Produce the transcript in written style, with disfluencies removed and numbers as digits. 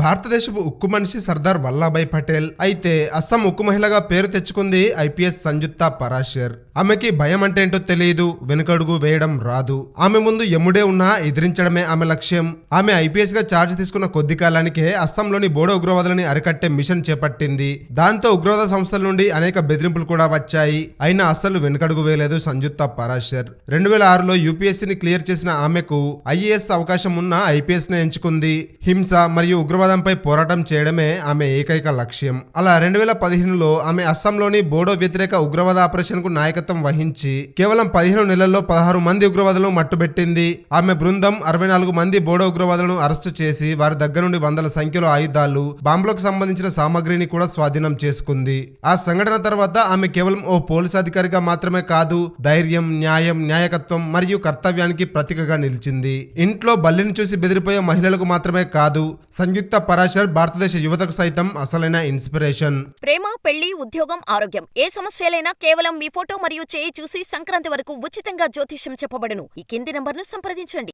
భారతదేశపు ఉక్కు మనిషి సర్దార్ వల్లభాయ్ పటేల్ అయితే అస్సాం ఉక్కు మహిళగా పేరు తెచ్చుకుంది ఐపీఎస్ సంయుక్త పరాశర్. ఆమెకి భయం అంటే ఏంటో తెలియదు, వెనుకడుగు వేయడం రాదు. ఆమె ముందు ఎముడే ఉన్నా ఎదిరించడమే ఆమె లక్ష్యం. ఆమె ఐపీఎస్ గా ఛార్జ్ తీసుకున్న కొద్ది కాలానికే అస్సాంలోని బోడో ఉగ్రవాదులని అరికట్టే మిషన్ చేపట్టింది. దాంతో ఉగ్రవాద సంస్థల నుండి అనేక బెదిరింపులు కూడా వచ్చాయి. అయినా అస్సలు వెనుకడుగు వేయలేదు సంయుక్త పరాశర్. 2006లో యూపీఎస్సీని క్లియర్ చేసిన ఆమెకు ఐఏఎస్ అవకాశం ఉన్న ఐపీఎస్ ని ఎంచుకుంది. హింస మరియు ఉగ్రవాదంపై పోరాటం చేయడమే ఆమె ఏకైక లక్ష్యం. అలా 2015లో ఆమె అస్సాంలోని బోడో వ్యతిరేక ఉగ్రవాద ఆపరేషన్ కు నాయకత్వం వహించి కేవలం 15 నెలల్లో 16 మంది ఉగ్రవాదులను మట్టుబెట్టింది. ఆమె బృందం 64 మంది బోడో ఉగ్రవాదులను అరెస్టు చేసి వారి దగ్గర నుండి వందల సంఖ్యలో ఆయుధాలు, బాంబులకు సంబంధించిన సామగ్రిని కూడా స్వాధీనం చేసుకుంది. ఆ సంఘటన తర్వాత ఆమె కేవలం ఓ పోలీసు అధికారిగా మాత్రమే కాదు, ధైర్యం, న్యాయం, న్యాయకత్వం మరియు కర్తవ్యానికి ప్రతీకగా నిలిచింది. ఇంట్లో బల్లిని చూసి బెదిరిపోయే మహిళలకు మాత్రమే కాదు, సంయుక్త పరాశర్ భారతదేశ యువతకు సైతం అసలైన ఇన్స్పిరేషన్. ప్రేమ, పెళ్లి, ఉద్యోగం, ఆరోగ్యం ఏ సమస్యలైనా కేవలం మీ ఫోటో మరియు చేయి చూసి సంక్రాంతి వరకు ఉచితంగా జ్యోతిష్యం చెప్పబడును. ఈ కింది నంబర్ను సంప్రదించండి.